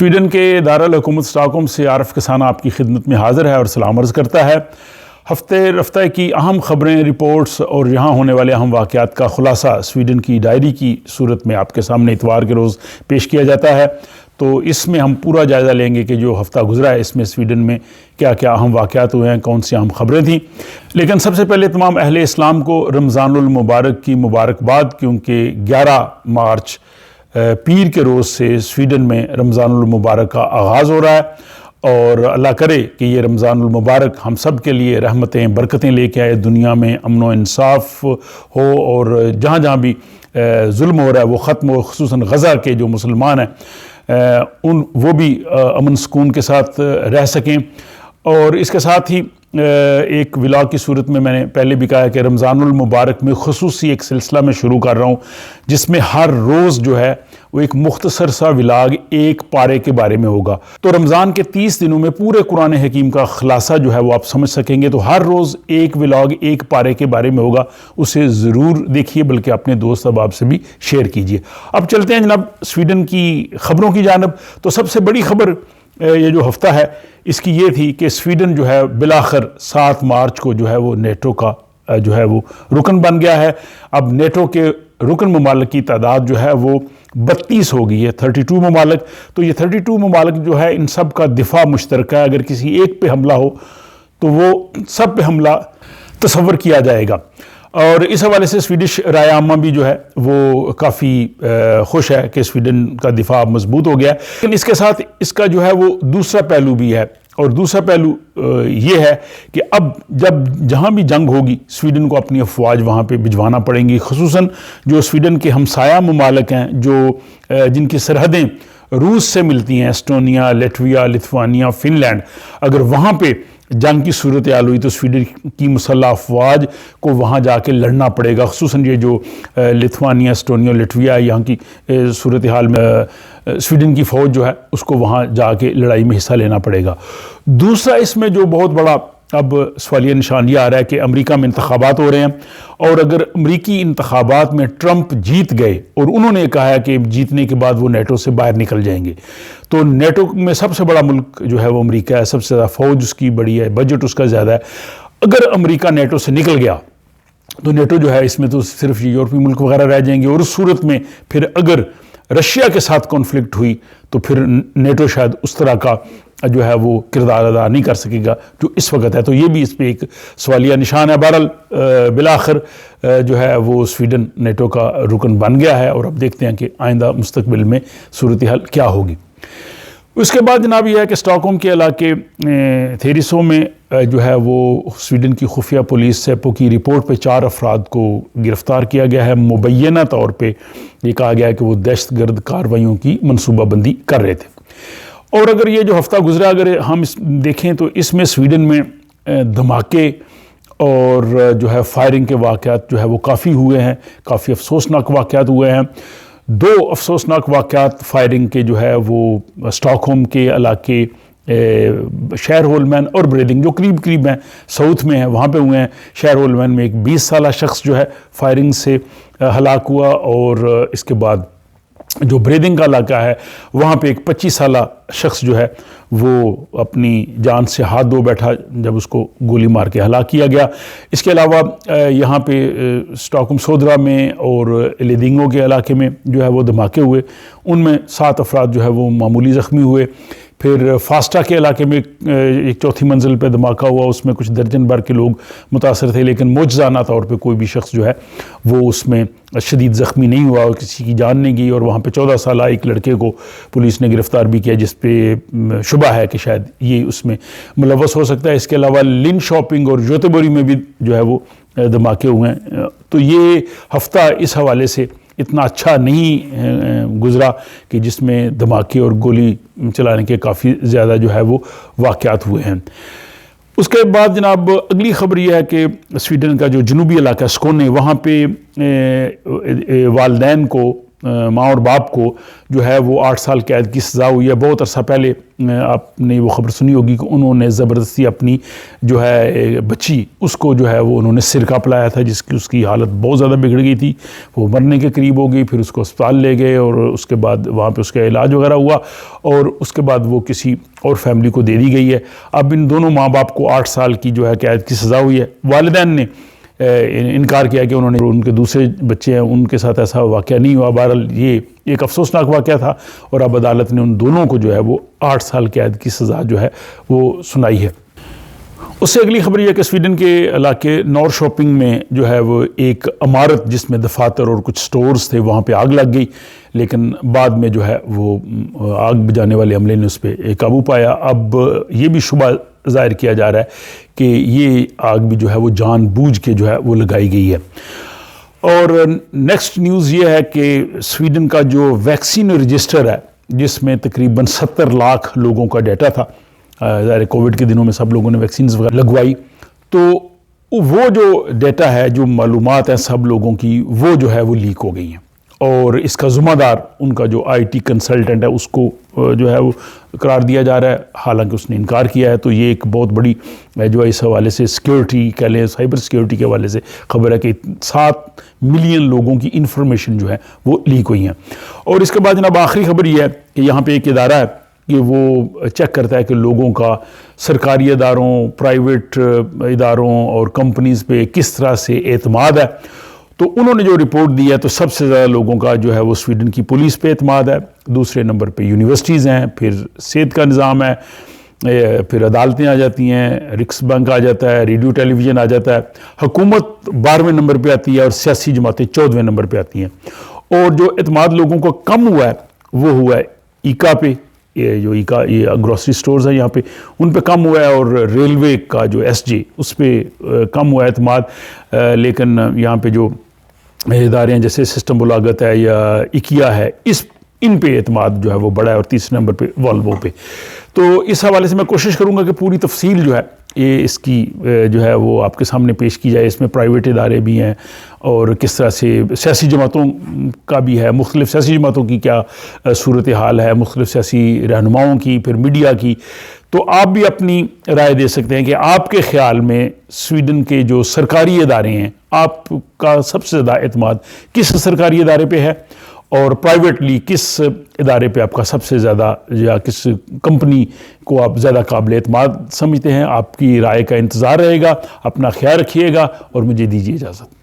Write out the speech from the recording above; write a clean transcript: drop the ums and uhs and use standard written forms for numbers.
Sweden کے دارالحکومت stock home سے عارف کسانہ آپ کی خدمت میں حاضر ہے اور سلام عرض کرتا ہے۔ ہفتے رفتہ کی اہم خبریں، رپورٹس اور یہاں ہونے والے اہم واقعات کا خلاصہ سویڈن کی ڈائری کی صورت میں آپ کے سامنے اتوار کے روز پیش کیا جاتا ہے۔ تو اس میں ہم پورا جائزہ لیں گے کہ جو ہفتہ گزرا ہے اس میں سویڈن میں کیا کیا اہم واقعات ہوئے ہیں، کون سی اہم خبریں تھیں۔ لیکن سب سے پہلے تمام اہل اسلام کو رمضان المبارک کی مبارکباد، کیونکہ 11 مارچ پیر کے روز سے سویڈن میں رمضان المبارک کا آغاز ہو رہا ہے، اور اللہ کرے کہ یہ رمضان المبارک ہم سب کے لیے رحمتیں برکتیں لے کے آئے، دنیا میں امن و انصاف ہو اور جہاں جہاں بھی ظلم ہو رہا ہے وہ ختم ہو، خصوصاً غزہ کے جو مسلمان ہیں وہ بھی امن سکون کے ساتھ رہ سکیں۔ اور اس کے ساتھ ہی ایک ولاگ کی صورت میں نے پہلے بھی کہا کہ رمضان المبارک میں خصوصی ایک سلسلہ میں شروع کر رہا ہوں جس میں ہر روز جو ہے وہ ایک مختصر سا ولاگ ایک پارے کے بارے میں ہوگا۔ تو رمضان کے 30 دنوں میں پورے قرآن حکیم کا خلاصہ جو ہے وہ آپ سمجھ سکیں گے۔ تو ہر روز ایک ولاگ ایک پارے کے بارے میں ہوگا، اسے ضرور دیکھیے، بلکہ اپنے دوست احباب سے بھی شیئر کیجیے۔ اب چلتے ہیں جناب سویڈن کی خبروں کی جانب۔ تو سب سے بڑی خبر یہ جو ہفتہ ہے اس کی یہ تھی کہ سویڈن جو ہے بالآخر 7 مارچ کو جو ہے وہ نیٹو کا جو ہے وہ رکن بن گیا ہے۔ اب نیٹو کے رکن ممالک کی تعداد جو ہے وہ 32 ہو گئی ہے، 32 ممالک۔ تو یہ 32 ممالک جو ہے ان سب کا دفاع مشترکہ ہے، اگر کسی ایک پہ حملہ ہو تو وہ سب پہ حملہ تصور کیا جائے گا۔ اور اس حوالے سے سویڈش رائے عامہ بھی جو ہے وہ کافی خوش ہے کہ سویڈن کا دفاع مضبوط ہو گیا ہے۔ لیکن اس کے ساتھ اس کا جو ہے وہ دوسرا پہلو بھی ہے، اور دوسرا پہلو یہ ہے کہ اب جہاں بھی جنگ ہوگی سویڈن کو اپنی افواج وہاں پہ بھجوانا پڑیں گی، خصوصاً جو سویڈن کے ہمسایہ ممالک ہیں جن کی سرحدیں روس سے ملتی ہیں، Estonia, Latvia, Lithuania, Finland, اگر وہاں پہ جنگ کی صورتحال ہوئی تو سویڈن کی مسلح افواج کو وہاں جا کے لڑنا پڑے گا، خصوصاً یہ جو لتھوانیا، ایسٹونیا، لیٹویا یہاں کی صورتحال میں سویڈن کی فوج جو ہے اس کو وہاں جا کے لڑائی میں حصہ لینا پڑے گا۔ دوسرا اس میں جو بہت بڑا اب سوالیہ نشان یہ آ رہا ہے کہ امریکہ میں انتخابات ہو رہے ہیں، اور اگر امریکی انتخابات میں ٹرمپ جیت گئے اور انہوں نے کہا ہے کہ جیتنے کے بعد وہ نیٹو سے باہر نکل جائیں گے، تو نیٹو میں سب سے بڑا ملک جو ہے وہ امریکہ ہے، سب سے زیادہ فوج اس کی بڑی ہے، بجٹ اس کا زیادہ ہے۔ اگر امریکہ نیٹو سے نکل گیا تو نیٹو جو ہے اس میں تو صرف یورپی ملک وغیرہ رہ جائیں گے، اور اس صورت میں پھر اگر رشیا کے ساتھ کانفلکٹ ہوئی تو پھر نیٹو شاید اس طرح کا جو ہے وہ کردار ادا نہیں کر سکے گا جو اس وقت ہے۔ تو یہ بھی اس پہ ایک سوالیہ نشان ہے۔ بہرحال بالآخر جو ہے وہ سویڈن نیٹو کا رکن بن گیا ہے، اور اب دیکھتے ہیں کہ آئندہ مستقبل میں صورتحال کیا ہوگی۔ اس کے بعد جناب یہ ہے کہ اسٹاک ہوم کے علاقے تھیریسو میں جو ہے وہ سویڈن کی خفیہ پولیس سیپو کی رپورٹ پہ 4 افراد کو گرفتار کیا گیا ہے۔ مبینہ طور پہ یہ کہا گیا ہے کہ وہ دہشت گرد کارروائیوں کی منصوبہ بندی کر رہے تھے۔ اور اگر یہ جو ہفتہ گزرا اگر ہم دیکھیں تو اس میں سویڈن میں دھماکے اور جو ہے فائرنگ کے واقعات جو ہے وہ کافی ہوئے ہیں، کافی افسوسناک واقعات ہوئے ہیں۔ 2 افسوسناک واقعات فائرنگ کے جو ہے وہ اسٹاک ہوم کے علاقے شہر ہولمین اور بریڈنگ جو قریب ہیں ساؤتھ میں ہیں وہاں پہ ہوئے ہیں۔ شہر ہولمین میں ایک 20 سالہ شخص جو ہے فائرنگ سے ہلاک ہوا، اور اس کے بعد جو بریدنگ کا علاقہ ہے وہاں پہ ایک 25 سالہ شخص جو ہے وہ اپنی جان سے ہاتھ دھو بیٹھا جب اس کو گولی مار کے ہلاک کیا گیا۔ اس کے علاوہ یہاں پہ اسٹاک ہوم سودرا میں اور لیدنگو کے علاقے میں جو ہے وہ دھماکے ہوئے، ان میں 7 افراد جو ہے وہ معمولی زخمی ہوئے۔ پھر فاسٹا کے علاقے میں ایک 4تھی منزل پہ دھماکہ ہوا، اس میں کچھ درجن بھر کے لوگ متاثر تھے، لیکن معجزانہ طور پہ کوئی بھی شخص جو ہے وہ اس میں شدید زخمی نہیں ہوا اور کسی کی جان نہیں گئی۔ اور وہاں پہ 14 سالہ ایک لڑکے کو پولیس نے گرفتار بھی کیا جس پہ شبہ ہے کہ شاید یہ اس میں ملوث ہو سکتا ہے۔ اس کے علاوہ لن شاپنگ اور جوتیبوری میں بھی جو ہے وہ دھماکے ہوئے ہیں۔ تو یہ ہفتہ اس حوالے سے اتنا اچھا نہیں گزرا کہ جس میں دھماکے اور گولی چلانے کے کافی زیادہ جو ہے وہ واقعات ہوئے ہیں۔ اس کے بعد جناب اگلی خبر یہ ہے کہ سویڈن کا جو جنوبی علاقہ سکونے، وہاں پہ والدین کو ماں اور باپ کو جو ہے وہ 8 سال قید کی سزا ہوئی ہے۔ بہت عرصہ پہلے آپ نے وہ خبر سنی ہوگی کہ انہوں نے زبردستی اپنی جو ہے بچی اس کو جو ہے وہ انہوں نے سرکہ پلایا تھا، اس کی حالت بہت زیادہ بگڑ گئی تھی، وہ مرنے کے قریب ہو گئی۔ پھر اس کو اسپتال لے گئے اور اس کے بعد وہاں پہ اس کا علاج وغیرہ ہوا اور اس کے بعد وہ کسی اور فیملی کو دے دی گئی ہے۔ اب ان دونوں ماں باپ کو 8 سال کی جو ہے قید کی سزا ہوئی ہے۔ والدین نے انکار کیا کہ انہوں نے ان کے دوسرے بچے ہیں ان کے ساتھ ایسا واقعہ نہیں ہوا۔ بہرحال یہ ایک افسوسناک واقعہ تھا اور اب عدالت نے ان دونوں کو جو ہے وہ 8 سال قید کی سزا جو ہے وہ سنائی ہے۔ اس سے اگلی خبر یہ ہے کہ سویڈن کے علاقے نور شاپنگ میں جو ہے وہ ایک عمارت جس میں دفاتر اور کچھ سٹورز تھے وہاں پہ آگ لگ گئی، لیکن بعد میں جو ہے وہ آگ بجھانے والے عملے نے اس پہ قابو پایا۔ اب یہ بھی شبہ ظاہر کیا جا رہا ہے کہ یہ آگ بھی جو ہے وہ جان بوجھ کے جو ہے وہ لگائی گئی ہے۔ اور نیکسٹ نیوز یہ ہے کہ سویڈن کا جو ویکسین رجسٹر ہے جس میں تقریباً 70 لاکھ لوگوں کا ڈیٹا تھا، ظاہر کووڈ کے دنوں میں سب لوگوں نے ویکسینز وغیرہ لگوائی، تو وہ جو ڈیٹا ہے، جو معلومات ہیں سب لوگوں کی، وہ جو ہے وہ لیک ہو گئی ہیں اور اس کا ذمہ دار ان کا جو آئی ٹی کنسلٹنٹ ہے اس کو جو ہے وہ قرار دیا جا رہا ہے، حالانکہ اس نے انکار کیا ہے۔ تو یہ ایک بہت بڑی جو ہے اس حوالے سے سیکیورٹی کہہ لیں، سائبر سیکیورٹی کے حوالے سے خبر ہے کہ 7 ملین لوگوں کی انفارمیشن جو ہے وہ لیک ہوئی ہیں۔ اور اس کے بعد جناب آخری خبر یہ ہے کہ یہاں پہ ایک ادارہ ہے کہ وہ چیک کرتا ہے کہ لوگوں کا سرکاری اداروں، پرائیویٹ اداروں اور کمپنیز پہ کس طرح سے اعتماد ہے۔ تو انہوں نے جو رپورٹ دی ہے تو سب سے زیادہ لوگوں کا جو ہے وہ سویڈن کی پولیس پہ اعتماد ہے، دوسرے نمبر پہ یونیورسٹیز ہیں، پھر صحت کا نظام ہے، پھر عدالتیں آ جاتی ہیں، رکس بینک آ جاتا ہے، ریڈیو ٹیلی ویژن آ جاتا ہے، حکومت 12ویں نمبر پہ آتی ہے اور سیاسی جماعتیں 14ویں نمبر پہ آتی ہیں۔ اور جو اعتماد لوگوں کو کم ہوا ہے وہ ہوا ہے ایکا پہ، جو ایکا یہ گروسری سٹورز ہیں یہاں پہ ان پہ کم ہوا ہے، اور ریلوے کا جو ایس جے اس پہ کم ہوا ہے اعتماد، لیکن یہاں پہ جو ادارے ہیں جیسے سسٹم بلاگت ہے یا اکیا ہے ان پہ اعتماد جو ہے وہ بڑا ہے، اور تیسرے نمبر پہ والوو پہ۔ تو اس حوالے سے میں کوشش کروں گا کہ پوری تفصیل جو ہے یہ اس کی جو ہے وہ آپ کے سامنے پیش کی جائے۔ اس میں پرائیویٹ ادارے بھی ہیں اور کس طرح سے سیاسی جماعتوں کا بھی ہے، مختلف سیاسی جماعتوں کی کیا صورتحال ہے، مختلف سیاسی رہنماؤں کی، پھر میڈیا کی۔ تو آپ بھی اپنی رائے دے سکتے ہیں کہ آپ کے خیال میں سویڈن کے جو سرکاری ادارے ہیں آپ کا سب سے زیادہ اعتماد کس سرکاری ادارے پہ ہے، اور پرائیویٹلی کس ادارے پہ آپ کا سب سے زیادہ یا کس کمپنی کو آپ زیادہ قابل اعتماد سمجھتے ہیں۔ آپ کی رائے کا انتظار رہے گا، اپنا خیال رکھیے گا اور مجھے دیجیے اجازت۔